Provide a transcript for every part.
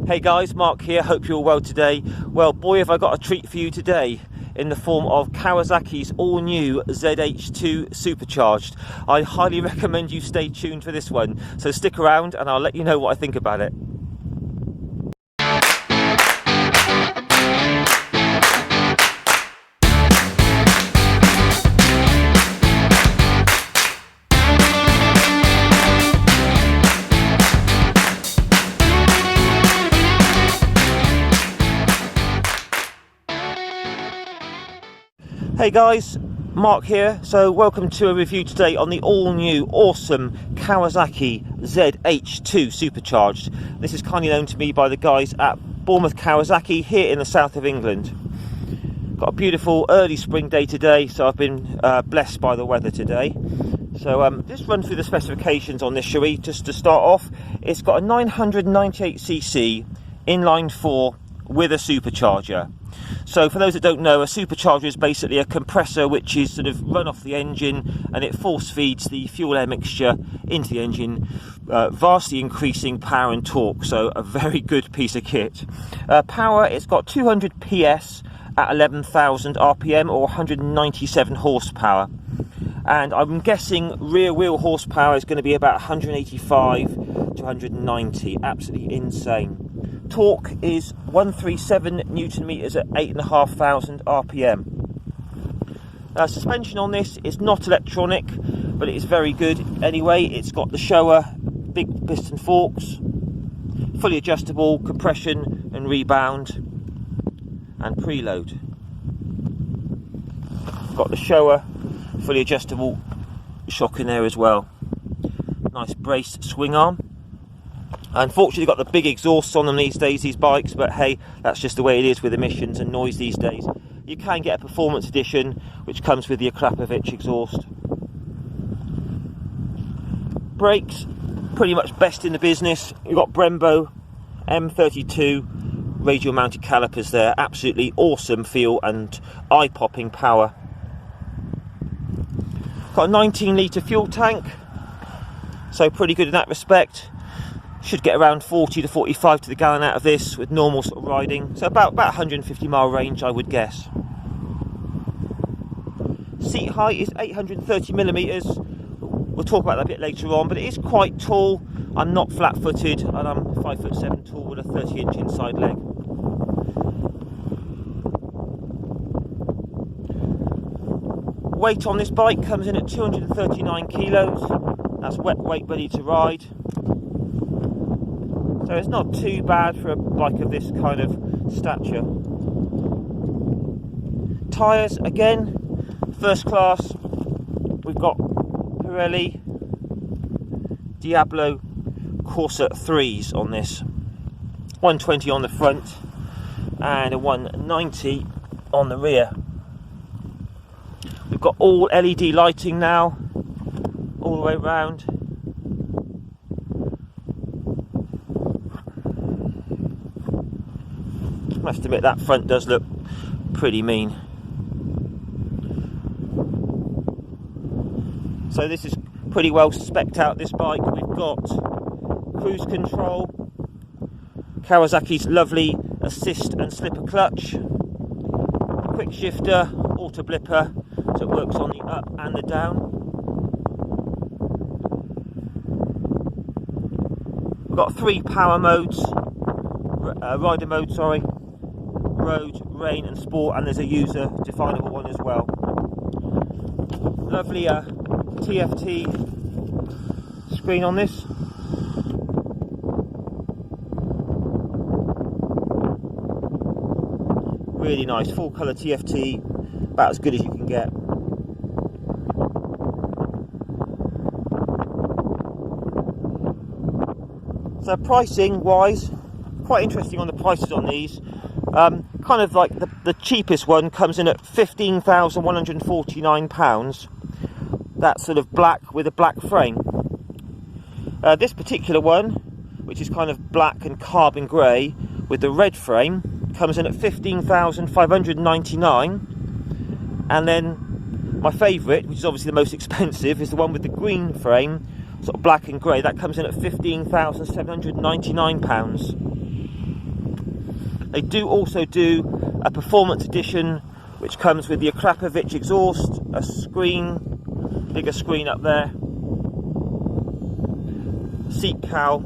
Hey guys, Mark here, hope you're well today. Well, boy, have I got a treat for you today in the form of Kawasaki's all-new Z H2 supercharged. I highly recommend you stay tuned for this one, so stick around and I'll let you know what I think about it. Hey guys, Mark here. So welcome to a review today on the all-new awesome Kawasaki Z H2 supercharged. This is kindly known to me by the guys at Bournemouth Kawasaki here in the south of England. Got a beautiful early spring day today, so I've been blessed by the weather today. So just run through the specifications on this, shall we? Just to start off, it's got a 998cc inline 4 with a supercharger. So for those that don't know, a supercharger is basically a compressor which is sort of run off the engine and it force feeds the fuel air mixture into the engine, vastly increasing power and torque. So a very good piece of kit. Power, it's got 200 PS at 11,000 RPM or 197 horsepower. And I'm guessing rear wheel horsepower is going to be about 185 to 190. Absolutely insane. Torque is 137 Newton meters at 8,500 RPM. Suspension on this is not electronic, but it is very good anyway. It's got the Showa big piston forks, fully adjustable compression and rebound, and preload. Got the Showa fully adjustable shock in there as well. Nice braced swing arm. Unfortunately, got the big exhausts on them these days, these bikes, but hey, that's just the way it is with emissions and noise these days. You can get a performance edition which comes with the Akrapovic exhaust. Brakes, pretty much best in the business. You've got Brembo M32 radial mounted calipers there. Absolutely awesome feel and eye-popping power. Got a 19 litre fuel tank, so pretty good in that respect. Should get around 40 to 45 to the gallon out of this with normal sort of riding. So about 150 mile range, I would guess. Seat height is 830 millimeters. We'll talk about that a bit later on, but it is quite tall. I'm not flat-footed and I'm 5'7" tall with a 30-inch inside leg. Weight on this bike comes in at 239 kilos. That's wet weight, ready to ride. So it's not too bad for a bike of this kind of stature. Tyres, again, first class. We've got Pirelli Diablo Corsa 3s on this. 120 on the front and a 190 on the rear. We've got all LED lighting now, all the way around. I must admit that front does look pretty mean. So this is pretty well spec'd out, this bike. We've got cruise control, Kawasaki's lovely assist and slipper clutch, quick shifter, auto blipper, so it works on the up and the down. We've got 3 power modes, rider mode, sorry. Road, rain and sport, and there's a user definable one as well. Lovely TFT screen on this. Really nice, full colour TFT, about as good as you can get. So pricing wise, quite interesting on the prices on these. Kind of like the cheapest one comes in at £15,149. That's sort of black with a black frame. This particular one, which is kind of black and carbon grey with the red frame, comes in at £15,599. And then my favourite, which is obviously the most expensive, is the one with the green frame, sort of black and grey. That comes in at £15,799. They do also do a performance edition, which comes with the Akrapovic exhaust, a screen, bigger screen up there, seat cowl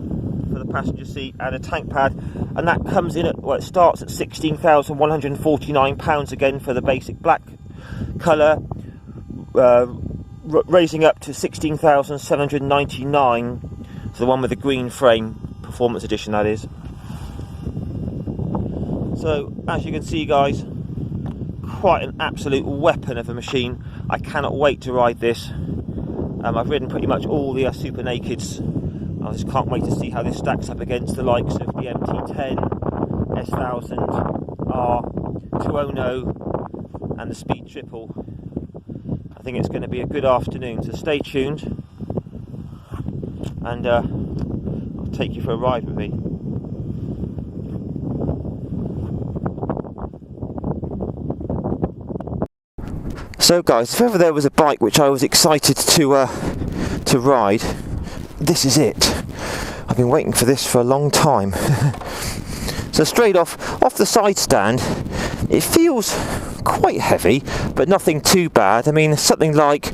for the passenger seat, and a tank pad, and that comes in at, well, it starts at £16,149 again for the basic black colour, raising up to £16,799 for the one with the green frame, performance edition that is. So as you can see, guys, quite an absolute weapon of a machine. I cannot wait to ride this. I've ridden pretty much all the Super Nakeds. I just can't wait to see how this stacks up against the likes of the MT10, S1000, R200 and the Speed Triple. I think it's going to be a good afternoon, so stay tuned and I'll take you for a ride with me. So guys, if ever there was a bike which I was excited to ride, this is it. I've been waiting for this for a long time. So straight off the side stand, it feels quite heavy, but nothing too bad. I mean, something like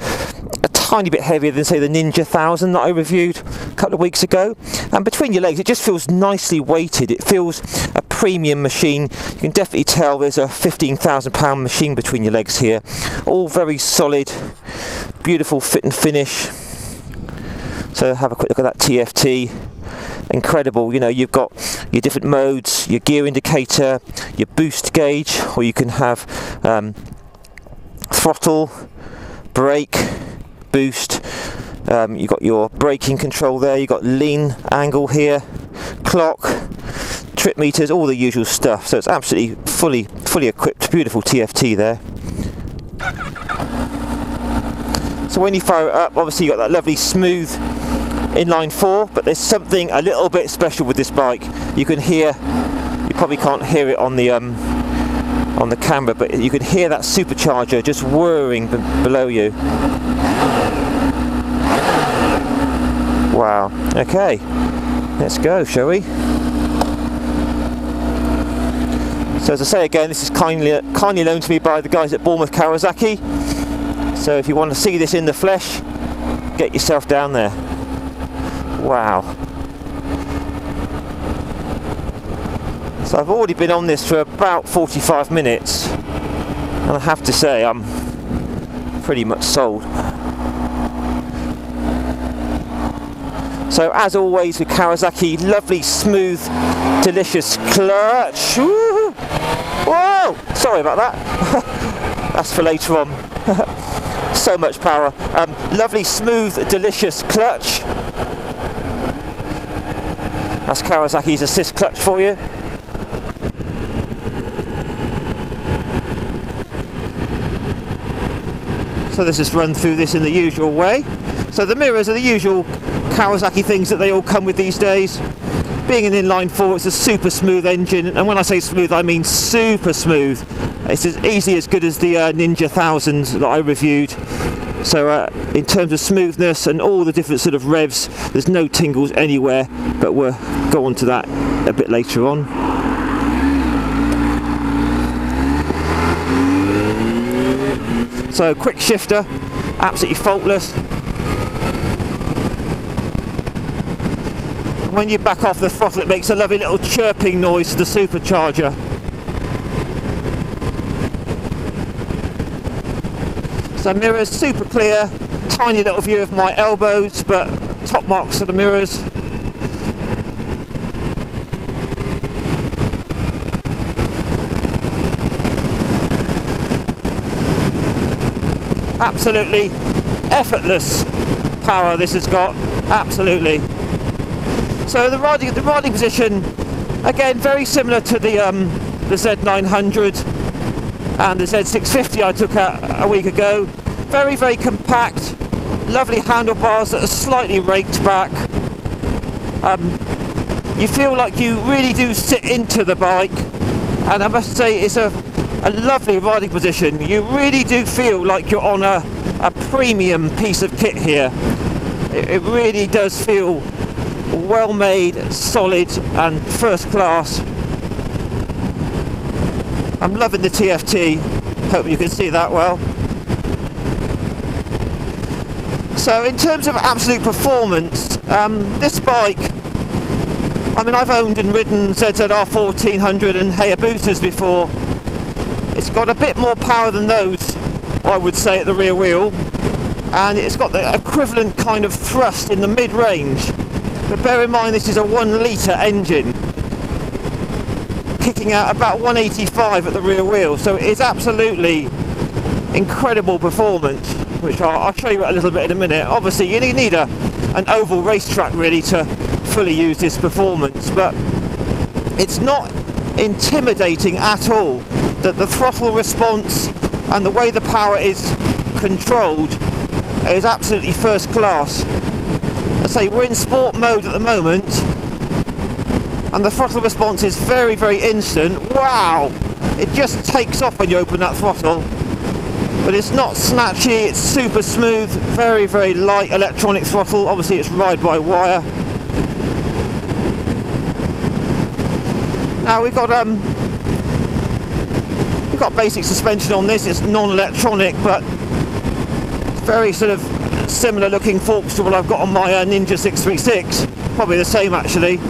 a tiny bit heavier than, say, the Ninja 1000 that I reviewed a couple of weeks ago. And between your legs, it just feels nicely weighted. It feels a premium machine. You can definitely tell there's a £15,000 machine between your legs here. All very solid, beautiful fit and finish. So have a quick look at that TFT. Incredible. You know, you've got your different modes, your gear indicator, your boost gauge, or you can have throttle, brake, boost. You've got your braking control there, you've got lean angle here, clock, trip meters, all the usual stuff. So it's absolutely fully equipped, beautiful TFT there. So when you fire it up, obviously you've got that lovely smooth inline 4, but there's something a little bit special with this bike. You can hear, you probably can't hear it on the camera, but you can hear that supercharger just whirring below you. Wow. Okay, let's go, shall we? So as I say again, this is kindly loaned to me by the guys at Bournemouth Kawasaki. So if you want to see this in the flesh, get yourself down there. Wow. So I've already been on this for about 45 minutes, and I have to say I'm pretty much sold. So as always with Kawasaki, lovely, smooth, delicious clutch. Woo! Whoa! Sorry about that. That's for later on. So much power. Lovely, smooth, delicious clutch. That's Kawasaki's assist clutch for you. So let's just run through this in the usual way. So the mirrors are the usual Kawasaki things that they all come with these days. Being an inline 4, it's a super smooth engine, and when I say smooth, I mean super smooth. It's as easy as good as the Ninja 1000 that I reviewed. So in terms of smoothness and all the different sort of revs, there's no tingles anywhere, but we'll go on to that a bit later on. So quick shifter, absolutely faultless. When you back off the throttle, it makes a lovely little chirping noise to the supercharger. So mirrors, super clear, tiny little view of my elbows, but top marks of the mirrors. Absolutely effortless power this has got, absolutely. So the riding position, again, very similar to the Z900 and the Z650 I took out a week ago. Very, very compact, lovely handlebars that are slightly raked back. You feel like you really do sit into the bike, and I must say it's a lovely riding position. You really do feel like you're on a premium piece of kit here. It really does feel well made, solid and first class. I'm loving the TFT, hope you can see that well. So in terms of absolute performance, this bike, I mean, I've owned and ridden ZZR 1400 and Hayabusas before. It's got a bit more power than those, I would say, at the rear wheel, and it's got the equivalent kind of thrust in the mid-range. But bear in mind, this is a 1 litre engine, kicking out about 185 at the rear wheel, so it's absolutely incredible performance, which I'll show you a little bit in a minute. Obviously, you need an oval racetrack really to fully use this performance, but it's not intimidating at all. That the throttle response and the way the power is controlled is absolutely first class. I say we're in sport mode at the moment, and the throttle response is very, very instant. Wow! It just takes off when you open that throttle. But it's not snatchy, it's super smooth, very, very light electronic throttle. Obviously it's ride-by-wire. Now we've got basic suspension on this. It's non-electronic, but very sort of similar looking forks to what I've got on my Ninja 636. Probably the same actually.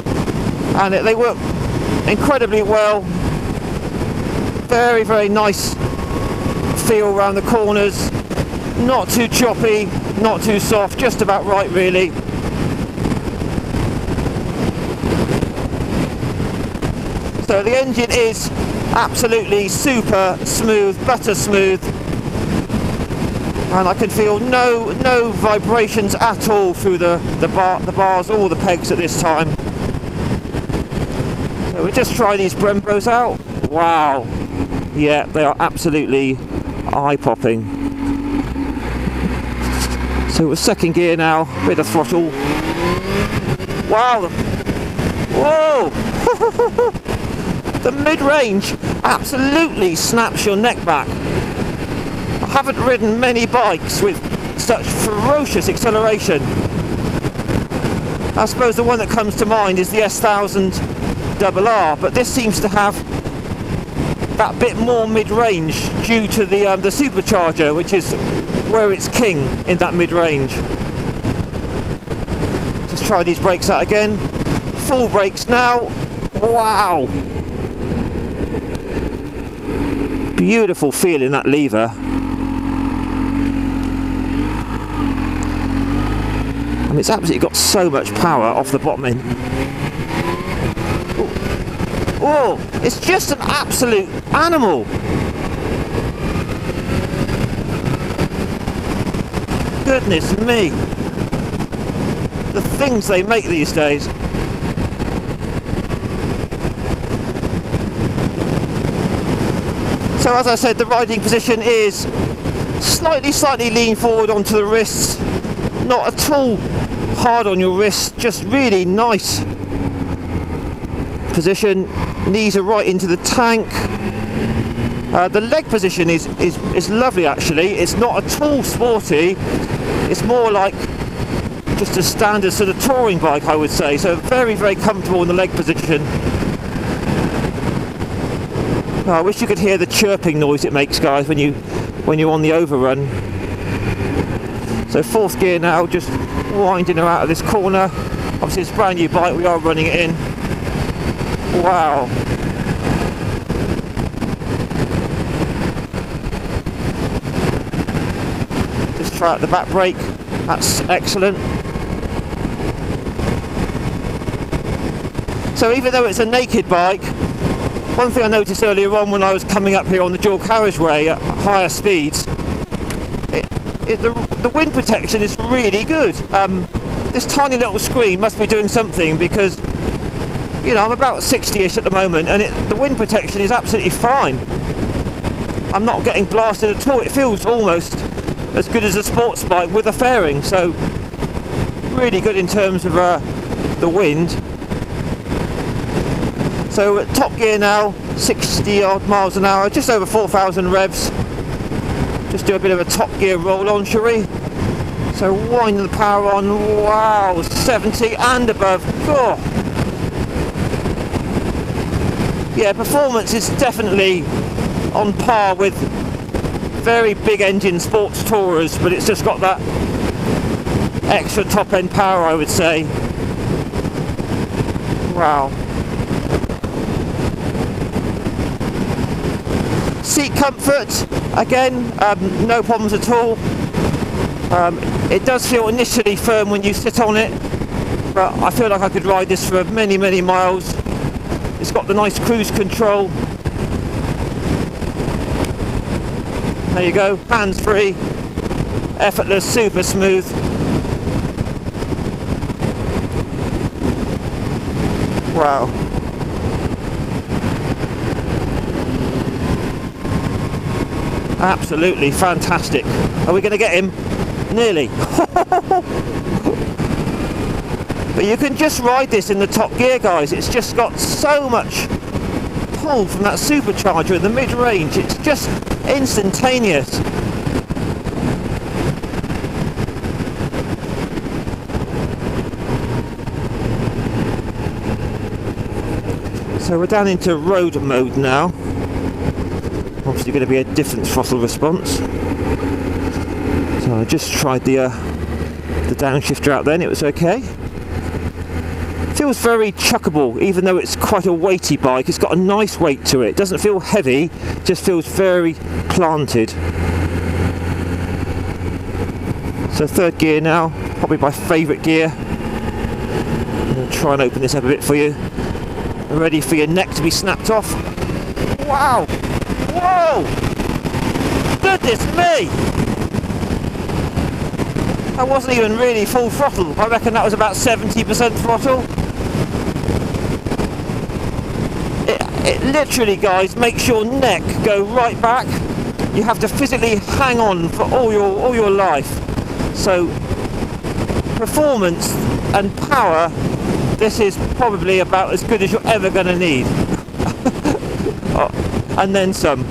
And they work incredibly well. Very, very nice feel around the corners. Not too choppy, not too soft, just about right really. So the engine is absolutely super smooth, butter smooth, and I can feel no vibrations at all through the bars or the pegs at this time. So we'll just try these Brembos out. Wow, yeah, they are absolutely eye-popping. So we're second gear now, bit of throttle. Wow, whoa! The mid-range absolutely snaps your neck back. I haven't ridden many bikes with such ferocious acceleration. I suppose the one that comes to mind is the S1000RR, but this seems to have that bit more mid-range due to the supercharger, which is where it's king in that mid-range. Just try these brakes out again. Full brakes now. Wow! Beautiful feel in that lever. And it's absolutely got so much power off the bottom end. Oh, it's just an absolute animal. Goodness me. The things they make these days. So as I said, the riding position is slightly lean forward onto the wrists. Not at all hard on your wrists, just really nice position. Knees are right into the tank. The leg position is lovely actually. It's not at all sporty. It's more like just a standard sort of touring bike, I would say. So very, very comfortable in the leg position. Oh, I wish you could hear the chirping noise it makes, guys, when you're on the overrun. So fourth gear now, just winding her out of this corner. Obviously it's a brand new bike, we are running it in. Wow. Just try out the back brake, that's excellent. So even though it's a naked bike, one thing I noticed earlier on when I was coming up here on the dual carriageway at higher speeds, the wind protection is really good. This tiny little screen must be doing something because, you know, I'm about 60ish at the moment and the wind protection is absolutely fine. I'm not getting blasted at all. It feels almost as good as a sports bike with a fairing, so really good in terms of the wind. So at top gear now, 60 odd miles an hour, just over 4,000 revs. Just do a bit of a top gear roll on, shall we? So winding the power on, wow, 70 and above. Oh. Yeah, performance is definitely on par with very big engine sports tourers, but it's just got that extra top end power, I would say. Wow. Seat comfort, again, no problems at all. It does feel initially firm when you sit on it, but I feel like I could ride this for many, many miles. It's got the nice cruise control. There you go, hands-free, effortless, super smooth. Wow. Absolutely fantastic. Are we going to get him? Nearly. But you can just ride this in the top gear, guys. It's just got so much pull from that supercharger in the mid-range. It's just instantaneous. So we're down into road mode now. Obviously going to be a different throttle response. So I just tried the downshifter out then, it was okay. Feels very chuckable, even though it's quite a weighty bike. It's got a nice weight to it. Doesn't feel heavy, just feels very planted. So third gear now, probably my favourite gear. I'm going to try and open this up a bit for you. Ready for your neck to be snapped off. Wow! Whoa! Goodness me! That wasn't even really full throttle. I reckon that was about 70% throttle. It literally, guys, makes your neck go right back. You have to physically hang on for all your life. So, performance and power, this is probably about as good as you're ever going to need. Oh, and then some.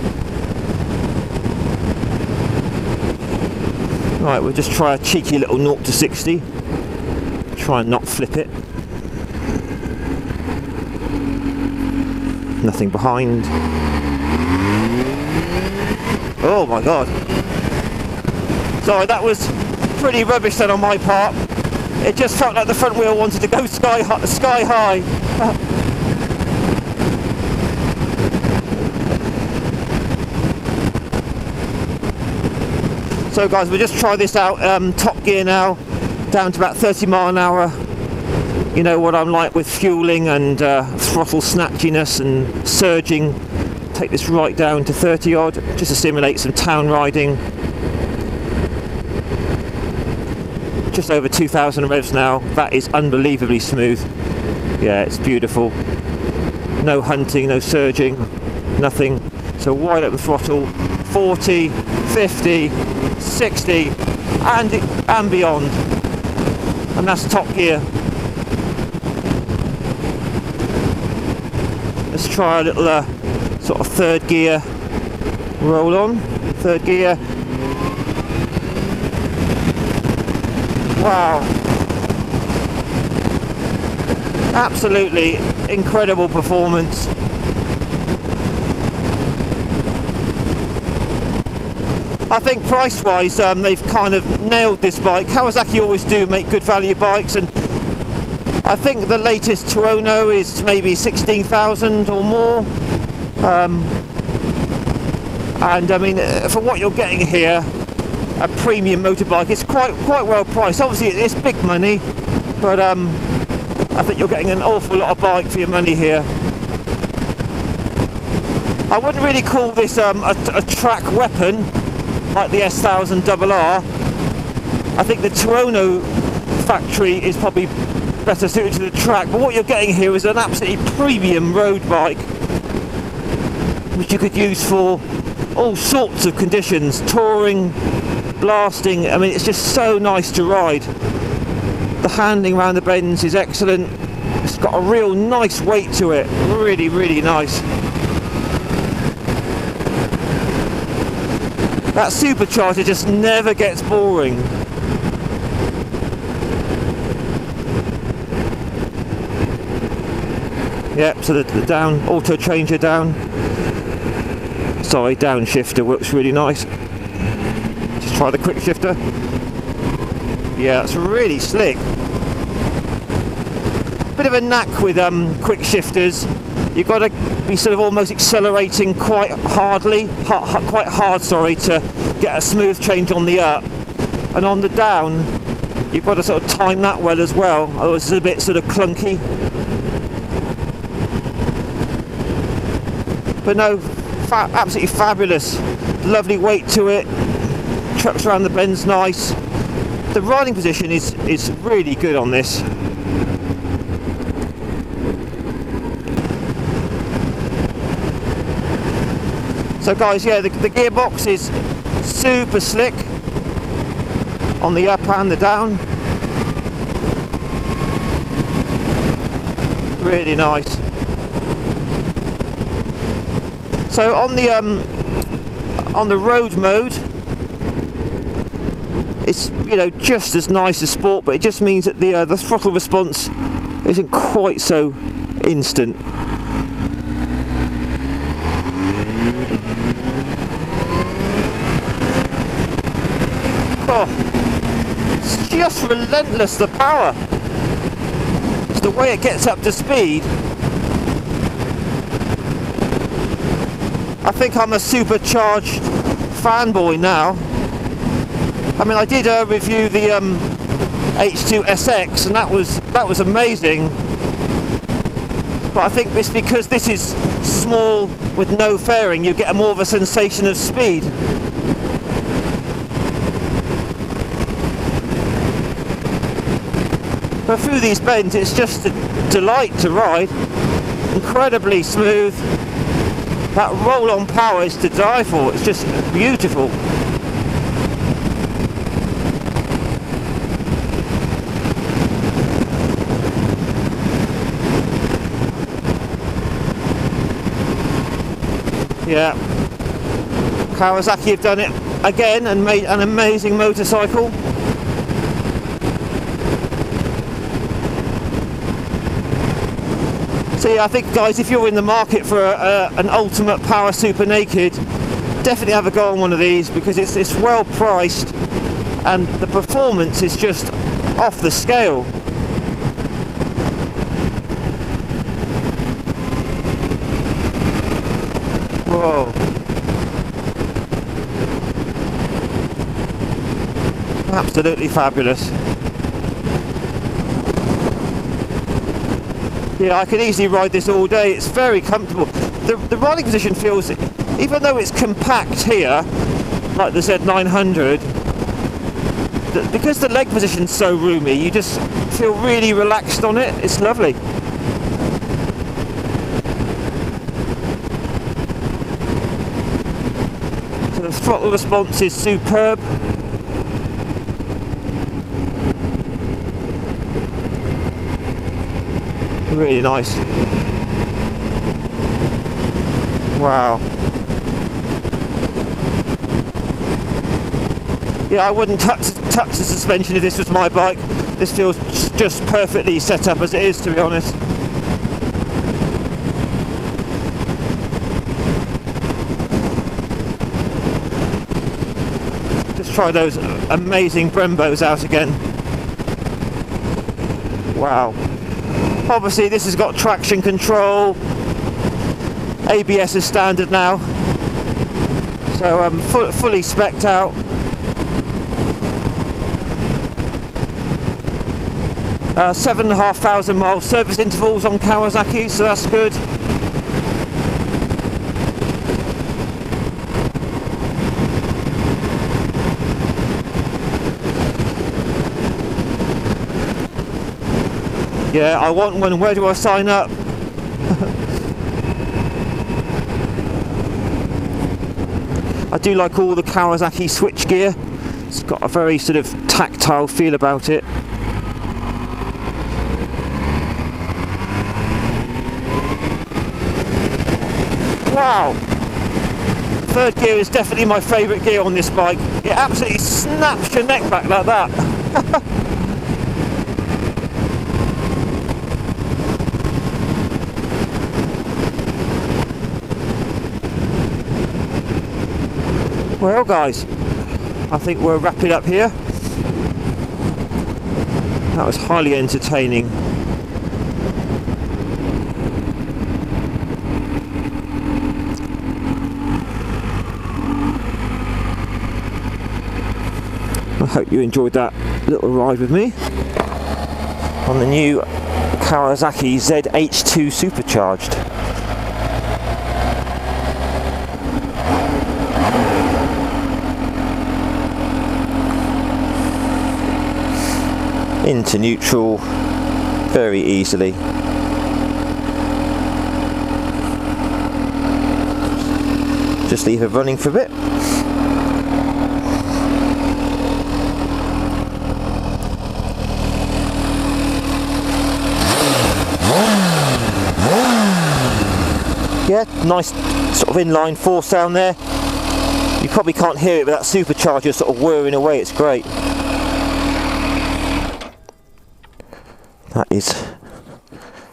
Right, we'll just try a cheeky little 0 to 60. Try and not flip it. Nothing behind. Oh my god. Sorry, that was pretty rubbish then on my part. It just felt like the front wheel wanted to go sky high. So guys, we'll just try this out, top gear now, down to about 30 mile an hour. You know what I'm like with fueling and throttle snatchiness and surging. Take this right down to 30 odd, just to simulate some town riding. Just over 2,000 revs now. That is unbelievably smooth. Yeah, it's beautiful. No hunting, no surging, nothing. So wide open throttle, 40, 50, 60 and beyond. And that's top gear. Let's try a little sort of third gear roll on. Third gear. Wow. Absolutely incredible performance. I think price-wise, they've kind of nailed this bike. Kawasaki always do make good value bikes, and I think the latest Tuono is maybe 16,000 or more. And I mean, for what you're getting here, a premium motorbike, it's quite well priced. Obviously, it's big money, but I think you're getting an awful lot of bike for your money here. I wouldn't really call this a track weapon like the S1000 RR. I think the Tuono factory is probably better suited to the track, but what you're getting here is an absolutely premium road bike which you could use for all sorts of conditions, touring, blasting. I mean, it's just so nice to ride. The handling around the bends is excellent. It's got a real nice weight to it, really nice. That supercharger just never gets boring. Yep, so the down, auto changer down. Sorry, down shifter works really nice. Just try the quick shifter. Yeah, it's really slick. Bit of a knack with quick shifters. You've got to be sort of almost accelerating quite hardly, quite hard, sorry, to get a smooth change on the up. And on the down, you've got to sort of time that well as well. Otherwise it's a bit sort of clunky. But no, absolutely fabulous. Lovely weight to it. Trucks around the bends nice. The riding position is really good on this. So guys, yeah, the gearbox is super slick on the up and the down. Really nice. So on the road mode, it's, you know, just as nice as sport, but it just means that the throttle response isn't quite so instant. Oh, it's just relentless, the power. It's the way it gets up to speed. I think I'm a supercharged fanboy now. I mean, I did review the H2 SX, and that was amazing. But I think it's because this is small with no fairing, you get more of a sensation of speed. But through these bends, it's just a delight to ride. Incredibly smooth. That roll-on power is to die for. It's just beautiful. Yeah, Kawasaki have done it again and made an amazing motorcycle. So yeah, I think guys, if you're in the market for an ultimate power super naked, definitely have a go on one of these, because it's well priced and the performance is just off the scale. Whoa. Absolutely fabulous. Yeah, I could easily ride this all day. It's very comfortable. The riding position feels, even though it's compact here, like the Z900, because the leg position's so roomy, you just feel really relaxed on it. It's lovely. The throttle response is superb. Really nice. Wow. Yeah, I wouldn't touch the suspension if this was my bike. This feels just perfectly set up as it is, to be honest. Try those amazing Brembos out again. Wow. Obviously this has got traction control. ABS is standard now. So I'm fully spec'd out. Uh, 7,500 mile service intervals on Kawasaki, so that's good. Yeah, I want one. Where do I sign up? I do like all the Kawasaki switchgear. It's got a very sort of tactile feel about it. Wow! Third gear is definitely my favourite gear on this bike. It absolutely snaps your neck back like that. Well guys, I think we'll wrap it up here. That was highly entertaining. I hope you enjoyed that little ride with me on the new Kawasaki Z H2 supercharged. Into neutral very easily. Just leave it running for a bit. Yeah, nice sort of inline force sound there. You probably can't hear it, but that supercharger sort of whirring away, it's great. That is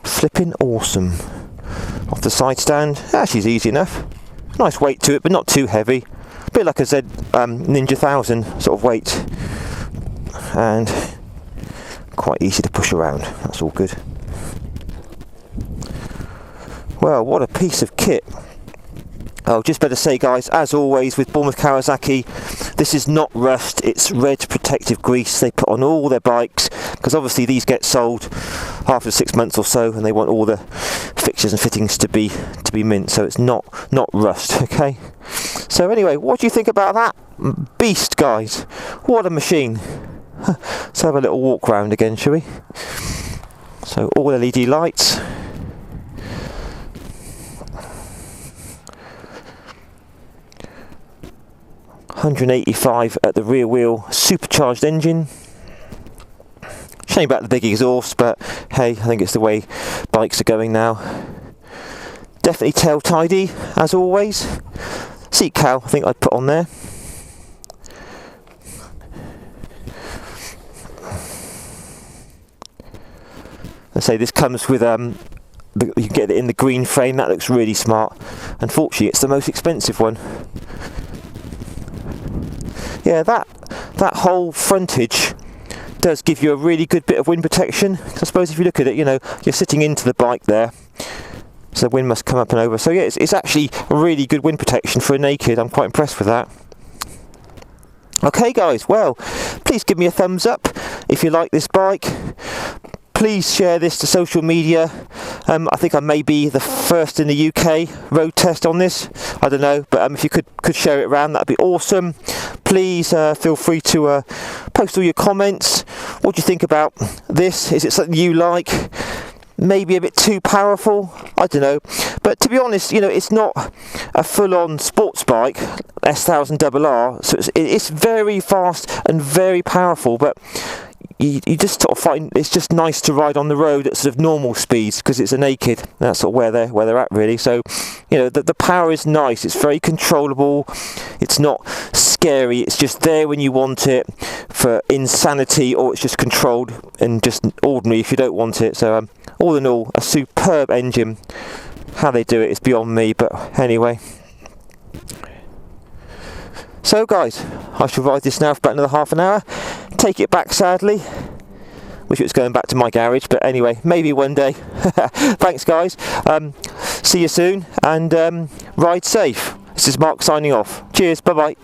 flipping awesome. Off the side stand, actually is easy enough. Nice weight to it, but not too heavy. A bit like a Z Ninja 1000 sort of weight. And quite easy to push around, that's all good. Well, what a piece of kit. Oh, just better say guys, as always with Bournemouth Kawasaki, this is not rust, it's red protective grease they put on all their bikes, because obviously these get sold after 6 months or so and they want all the fixtures and fittings to be mint, so it's not rust, okay? So anyway, what do you think about that beast, guys? What a machine. Let's have a little walk round again, shall we? So all LED lights. .185 at the rear wheel, supercharged engine. Shame about the big exhaust, but hey, I think it's the way bikes are going now. Definitely tail tidy, as always. Seat cowl, I think I'd put on there. I say this comes with you can get it in the green frame. That looks really smart. Unfortunately, it's the most expensive one. Yeah, that whole frontage does give you a really good bit of wind protection. I suppose if you look at it, you know, you're sitting into the bike there, so the wind must come up and over. So yeah, it's actually a really good wind protection for a naked. I'm quite impressed with that. Okay guys, well, please give me a thumbs up if you like this bike. Please share this to social media. I think I may be the first in the UK road test on this. I don't know, but if you could share it around, that'd be awesome. Please feel free to post all your comments. What do you think about this? Is it something you like? Maybe a bit too powerful? I don't know. But to be honest, you know, it's not a full-on sports bike, S1000RR, so it's very fast and very powerful, but you just sort of find it's just nice to ride on the road at sort of normal speeds because it's a naked. That's sort of where they're at really. So, you know, the power is nice. It's very controllable. It's not scary. It's just there when you want it for insanity, or it's just controlled and just ordinary if you don't want it. So, all in all, a superb engine. How they do it is beyond me. But anyway. So guys, I shall ride this now for about another half an hour. Take it back, sadly. Wish it was going back to my garage, but anyway, maybe one day. Thanks guys. See you soon, and ride safe. This is Mark signing off. Cheers, bye bye.